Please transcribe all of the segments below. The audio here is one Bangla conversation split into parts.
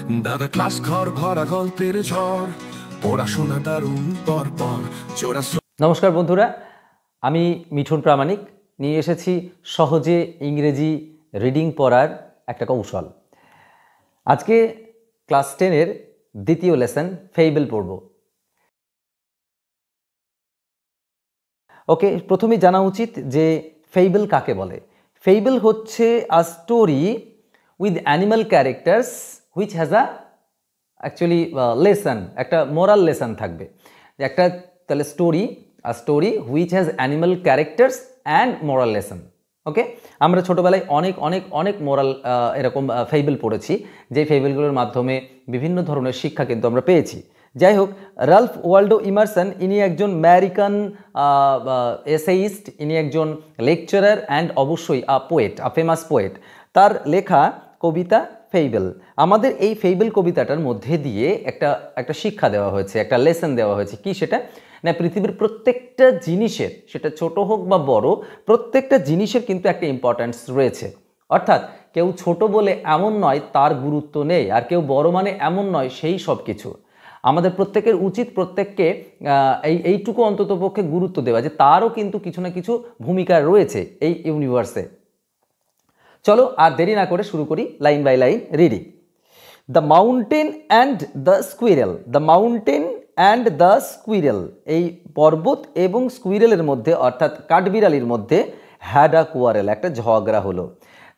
দাদা ক্লাস ঘর ভরা গল্পের ঝড়, পড়াশোনা দারুণ পরপর চোরা। নমস্কার বন্ধুরা, আমি মিঠুন প্রামাণিক নিয়ে এসেছি সহজে ইংরেজি রিডিং পড়ার একটা কৌশল। আজকে ক্লাস 10-এর দ্বিতীয় লেসন ফেইবল পড়ব। ওকে, প্রথমেই জানা উচিত যে ফেইবল কাকে বলে। ফেইবল হচ্ছে a story with animal characters which has a actually lesson, একটা মোরাল লেসন থাকবে। একটা তাহলে story which has animal characters and moral lesson. Okay, আমরা ছোটোবেলায় অনেক মোরাল এরকম ফেইবল পড়েছি, যে ফেইবলগুলোর মাধ্যমে বিভিন্ন ধরনের শিক্ষা কিন্তু আমরা পেয়েছি। যাই হোক, রাল্ফ ওয়াল্ডো ইমারসন ইনি একজন আমেরিকান এসেইস্ট, ইনি একজন লেকচারার অ্যান্ড অবশ্যই আ ফেমাস পোয়েট। তার লেখা কবিতা ফেইবল। আমাদের এই ফেইবল কবিতাটার মধ্যে দিয়ে একটা শিক্ষা দেওয়া হয়েছে, একটা লেসন দেওয়া হয়েছে। কি সেটা না, পৃথিবীর প্রত্যেকটা জিনিসের, সেটা ছোট হোক বা বড়, প্রত্যেকটা জিনিসের কিন্তু একটা ইম্পর্ট্যান্স রয়েছে। অর্থাৎ কেউ ছোট বলে এমন নয় তার গুরুত্ব নেই, আর কেউ বড় মানে এমন নয় সেই সব কিছু। আমাদের প্রত্যেকের উচিত প্রত্যেককে এইটুকু অন্ততপক্ষে গুরুত্ব দেওয়া যে তারও কিন্তু কিছু না কিছু ভূমিকা রয়েছে এই ইউনিভার্সে। চলো আর দেরি না করে শুরু করি line by line reading. The mountain and the squirrel. The mountain and the squirrel, এই পর্বত এবং স্কুইরেলের মধ্যে অর্থাৎ কাঠবিড়ালির মধ্যে হ্যাড আ কোয়ারেল, একটা ঝগড়া হলো।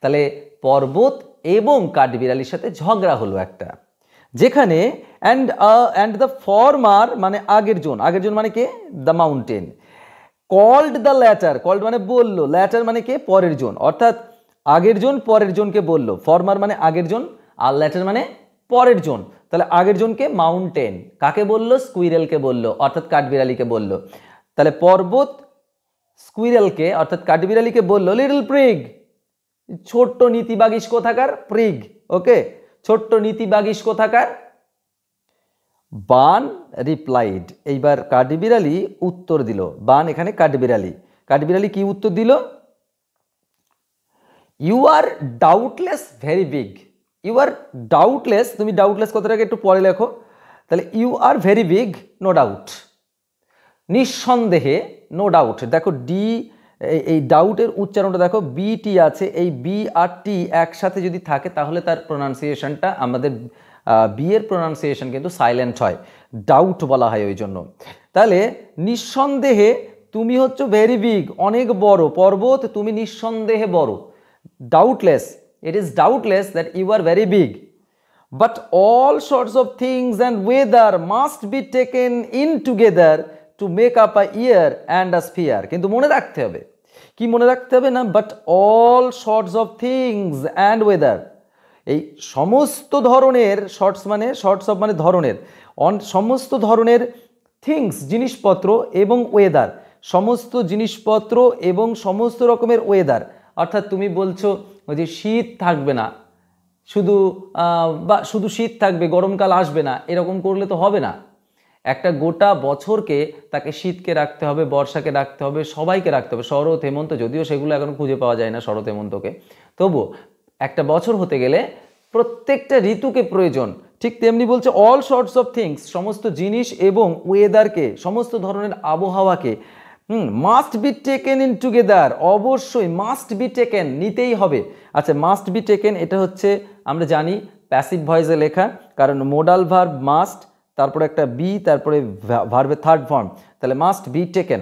তাহলে পর্বত এবং কাঠবিড়ালির সাথে ঝগড়া হলো একটা, যেখানে অ্যান্ড দ্য ফর্মার মানে আগের জন মানে কে, the mountain, called the latter, called মানে বললো, ল্যাটার মানে কে, পরের জন, অর্থাৎ আগের জন পরের জনকে বলল। ফর্মার মানে আগের জন আর ল্যাটার মানে পরের জন। তাহলে আগের জনকে মাউন্টেন, কাকে বলল, স্কুইরেলকে বলল, অর্থাৎ কাঠবিড়ালিকে বলল। তাহলে পর্বত স্কুইরেলকে অর্থাৎ কাঠবিড়ালিকে বলল, লিটল প্রিগ, ছোট্ট নীতিবাগিস কোথাকার, প্রিগ। ওকে, ছোট্ট নীতিবাগিস কোথাকার। বান রিপ্লাইড, এইবার কাঠবিড়ালি উত্তর দিল। বান এখানে কাঠবিড়ালি কি উত্তর দিল, you are doubtless very big. You are doubtless, তুমি ডাউটলেস কথাটাকে একটু পরে লেখো। তাহলে you are very big, no doubt, নিঃসন্দেহে, নো ডাউট। দেখো ডি, এই ডাউটের উচ্চারণটা দেখো, বি টি আছে, এই বি আর টি একসাথে যদি থাকে তাহলে তার প্রোনাউন্সিয়েশনটা, আমাদের বি এর প্রোনাউন্সিয়েশন কিন্তু সাইলেন্ট হয়, ডাউট বলা হয় ওই জন্য। তাহলে নিঃসন্দেহে তুমি হচ্ছে ভেরি বিগ, অনেক বড়, পর্বত তুমি নিঃসন্দেহে বড়। Doubtless, it is doubtless that you are very big, but all sorts of things and weather must be taken in together to make up a year and a sphere. কিন্তু মনে রাখতে হবে, কি মনে রাখতে হবে না, but all sorts of things and weather, এই সমস্ত ধরনের, শর্টস অফ মানে ধরনের, সমস্ত ধরনের থিংস জিনিসপত্র এবং ওয়েদার, সমস্ত জিনিসপত্র এবং সমস্ত রকমের ওয়েদার। অর্থাৎ তুমি বলছো যে শীত থাকবে না, শুধু শীত থাকবে, গরমকাল আসবে না, এরকম করলে তো হবে না। একটা গোটা বছরকে তাকে শীতকে রাখতে হবে, বর্ষাকে রাখতে হবে, সবাইকে রাখতে হবে, শরৎ হেমন্ত, যদিও সেগুলো এখন খুঁজে পাওয়া যায় না শরৎ হেমন্তকে, তবুও একটা বছর হতে গেলে প্রত্যেকটা ঋতুকে প্রয়োজন। ঠিক তেমনি বলছে অল সর্টস অফ থিংস, সমস্ত জিনিস এবং ওয়েদারকে, সমস্ত ধরনের আবহাওয়াকে, must be taken in together, অবশ্যই মাস্ট বি টেকেন, নিতেই হবে। আচ্ছা, মাস্ট বি টেকেন এটা হচ্ছে আমরা জানি প্যাসিভ ভয়েসে লেখা, কারণ মোডাল ভার্ব মাস্ট, তারপরে একটা বি, তারপরে ভার্বের থার্ড ফর্ম, তাহলে মাস্ট বি টেকেন।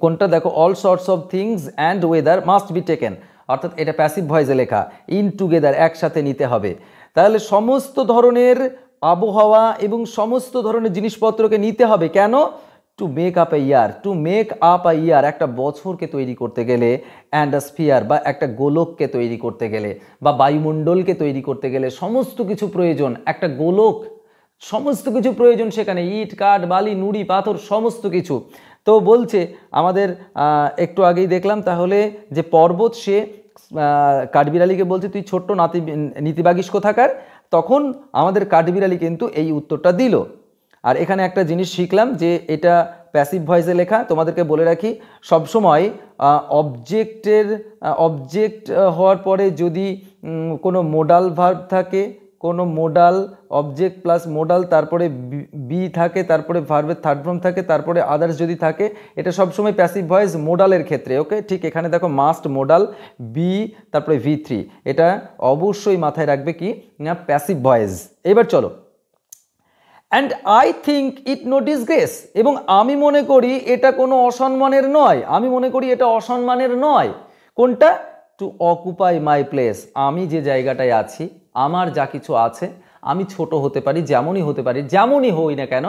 কোনটা দেখো, all sorts of things and weather must be taken, অর্থাৎ এটা প্যাসিভ ভয়েসে লেখা, ইন টুগেদার একসাথে নিতে হবে। তাহলে সমস্ত ধরনের আবহাওয়া এবং সমস্ত ধরনের জিনিসপত্রকে নিতে হবে, কেন, টু মেক আপ এ ইয়ার, একটা বছরকে তৈরি করতে গেলে, অ্যান্ড আ স্ফিয়ার বা একটা গোলককে তৈরি করতে গেলে, বা বায়ুমণ্ডলকে তৈরি করতে গেলে সমস্ত কিছু প্রয়োজন, একটা গোলক, সমস্ত কিছু প্রয়োজন সেখানে, ইট কাঠ বালি নুড়ি পাথর সমস্ত কিছু। তো বলছে আমাদের একটু আগেই দেখলাম তাহলে যে পর্বত সে কাঠবিড়ালিকে বলছে তুই ছোট্ট নীতিবাগিস কোথাকার, তখন আমাদের কাঠবিড়ালি কিন্তু এই উত্তরটা দিল। আর এখানে একটা জিনিস শিখলাম যে এটা প্যাসিভ ভয়েসে লেখা। তোমাদেরকে বলে রাখি, সবসময় অবজেক্ট হওয়ার পরে যদি কোনো মোডাল ভার্ব থাকে, কোনো মোডাল অবজেক্ট প্লাস মোডাল, তারপরে বি থাকে, তারপরে ভার্বের থার্ড ফর্ম থাকে, তারপরে আদার্স যদি থাকে, এটা সবসময় প্যাসিভ ভয়েস মোডালের ক্ষেত্রে। ওকে, ঠিক এখানে দেখো মাস্ট মোডাল বি, তারপরে V3, এটা অবশ্যই মাথায় রাখবে কি না প্যাসিভ ভয়েস। এবার চলো, and I think it no disgrace, এবং আমি মনে করি এটা কোনো অসম্মানের নয়, আমি মনে করি এটা অসম্মানের নয়। কোনটা? টু অকুপাই মাই প্লেস, আমি যে জায়গাটায় আছি, আমার যা কিছু আছে, আমি ছোট হতে পারি, যেমনই হতে পারি, যেমনই হই না কেন,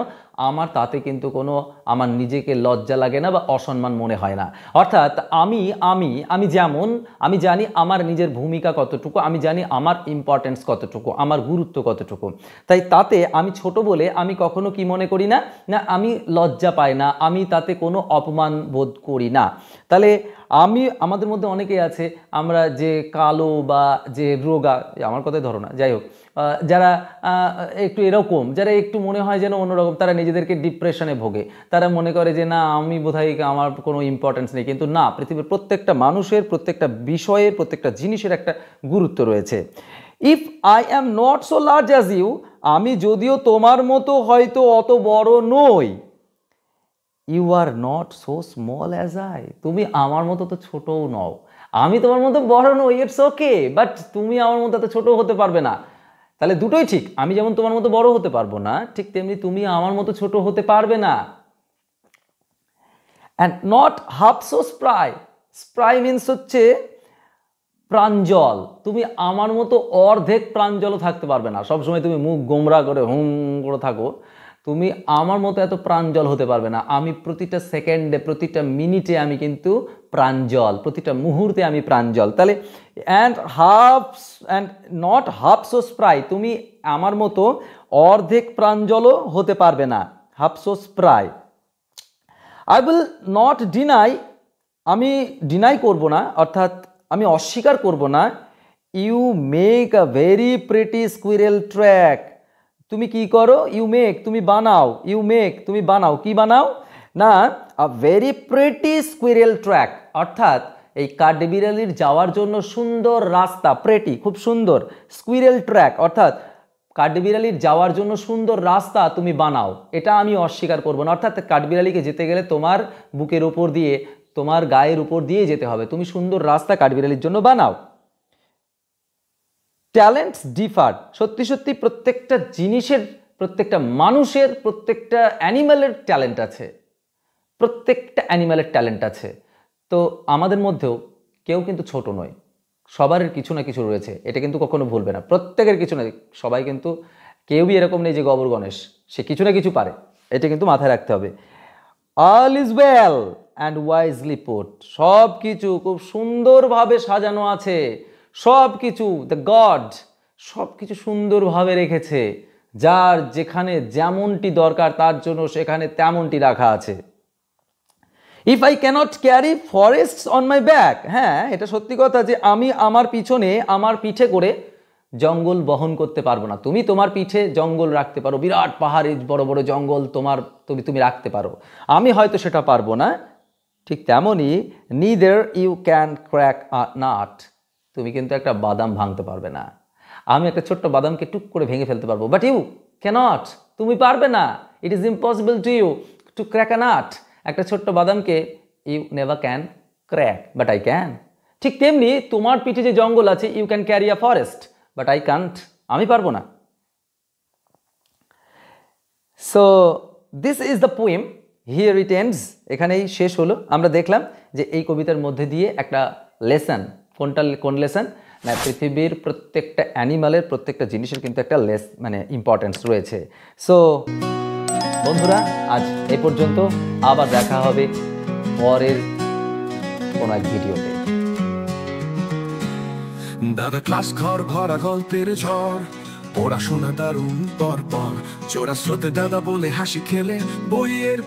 আমার তাতে কিন্তু কোনো আমার নিজেকে লজ্জা লাগে না বা অসম্মান মনে হয় না। অর্থাৎ আমি আমি আমি যেমন, আমি জানি আমার নিজের ভূমিকা কতটুকু, আমি জানি আমার ইম্পর্টেন্স কতটুকু, আমার গুরুত্ব কতটুকু, তাই তাতে আমি ছোট বলে আমি কখনো কি মনে করি না, না আমি লজ্জা পাই না, আমি তাতে কোনো অপমান বোধ করি না। তাহলে আমাদের মধ্যে অনেকেই আছে, আমরা যে কালো বা যে রোগা, আমার কথাই ধরো না, যাই হোক, যারা একটু এরকম, যারা একটু মনে হয় যেন অন্যরকম, তারা নিজেদেরকে ডিপ্রেশনে ভোগে, তারা মনে করে যে না আমি বোধহয় আমার কোনো ইম্পর্টেন্স নেই। কিন্তু না, পৃথিবীর প্রত্যেকটা মানুষের, প্রত্যেকটা বিষয়ের, প্রত্যেকটা জিনিসের একটা গুরুত্ব রয়েছে। If I am not so large as you, আমি যদিও তোমার মতো হয়তো অত বড় নই, you are not so small as I, তুমি আমার মতো তো ছোটও নও, আমি তোমার মতো বড় নই, ইটস ওকে, বাট তুমি আমার মতো এত ছোট হতে পারবে না। তাহলে দুটোই ঠিক, আমি যেমন তোমার মতো বড় হতে পারবো না, ঠিক তেমনি তুমি আমার মতো ছোট হতে পারবে না। And not half so spry, spry means হচ্ছে প্রাঞ্জল, তুমি আমার মতো অর্ধেক প্রাঞ্জলও থাকতে পারবে না, সবসময় তুমি মুখ গোমরা করে হুম করে থাকো, তুমি আমার মতো এত প্রাঞ্জল হতে পারবে না। আমি প্রতিটা সেকেন্ডে, প্রতিটা মিনিটে আমি কিন্তু প্রাঞ্জল, প্রতিটা মুহূর্তে আমি প্রাঞ্জল। তাহলে and not half so spry, তুমি আমার মতো অর্ধেক প্রাঞ্জলও হতে পারবে না, half so spry. I will not deny, আমি ডিনাই করব না, অর্থাৎ আমি অস্বীকার করব না, you make a very pretty squirrel track, তুমি কি করো, ইউ মেক তুমি বানাও, ইউ মেক তুমি বানাও, কি বানাও না আ ভেরি প্রিটি স্কুইরেল ট্র্যাক, অর্থাৎ এই কাঠবিড়ালির যাওয়ার জন্য সুন্দর রাস্তা, প্রেটি খুব সুন্দর, স্কুইরেল ট্র্যাক অর্থাৎ কাঠবিড়ালির যাওয়ার জন্য সুন্দর রাস্তা তুমি বানাও, এটা আমি অস্বীকার করবো না। অর্থাৎ কাঠবিড়ালিকে যেতে গেলে তোমার বুকের উপর দিয়ে, তোমার গায়ের উপর দিয়ে যেতে হবে, তুমি সুন্দর রাস্তা কাঠবিড়ালির জন্য বানাও। ট্যালেন্টস ডিফার, সত্যি সত্যি প্রত্যেকটা জিনিসের, প্রত্যেকটা মানুষের, প্রত্যেকটা অ্যানিম্যালের ট্যালেন্ট আছে, প্রত্যেকটা অ্যানিম্যালের ট্যালেন্ট আছে। তো আমাদের মধ্যেও কেউ কিন্তু ছোট নয়, সবার কিছু না কিছু রয়েছে, এটা কিন্তু কখনো ভুলবে না, প্রত্যেকের কিছু না, সবাই কিন্তু কেউই এরকম নেই যে গবর গণেশ, সে কিছু না কিছু পারে, এটা কিন্তু মাথায় রাখতে হবে। All is well and wisely put, সব কিছু খুব সুন্দরভাবে সাজানো আছে, সব কিছু, দ্য গড সব কিছু সুন্দরভাবে রেখেছে, যার যেখানে যেমনটি দরকার তার জন্য সেখানে তেমনটি রাখা আছে। If I cannot carry forests on my back, হ্যাঁ এটা সত্যি কথা যে আমি আমার পিছনে, আমার পিঠে করে জঙ্গল বহন করতে পারবো না। তুমি তোমার পিঠে জঙ্গল রাখতে পারো, বিরাট পাহাড়ি বড় বড় জঙ্গল তোমার তুমি রাখতে পারো, আমি হয়তো সেটা পারবো না। ঠিক তেমনই neither you can crack a nut, তুমি কিন্তু একটা বাদাম ভাঙতে পারবে না। আমি একটা ছোট্ট বাদামকে টুক করে ভেঙে ফেলতে পারবো, বাট ইউ ক্যানট, তুমি পারবে না। It is impossible to you to crack a nut, একটা ছোট্ট বাদামকে you never can crack, but I can. ঠিক তেমনি তোমার পিঠে যে জঙ্গল আছে, you can carry a forest, but I can't, আমি পারবো না। So this is the poem, here it ends, এখানেই শেষ হলো। আমরা দেখলাম যে এই কবিতার মধ্যে দিয়ে একটা লেসন, কোন লেসন না, পৃথিবীর প্রত্যেকটা অ্যানিমালের, প্রত্যেকটা জিনিসের কিন্তু একটা ইম্পর্টেন্স রয়েছে। সো বন্ধুরা আজ এই পর্যন্ত, আবার দেখা হবে পরের কোনো এক ভিডিওতে। দাদা ক্লাস ঘর ভরা গল্পের ঝড়, পড়াশোনা দারুণ পর পর, চোরা স্রোতে দাদা বলে হাসি খেলে বইয়ের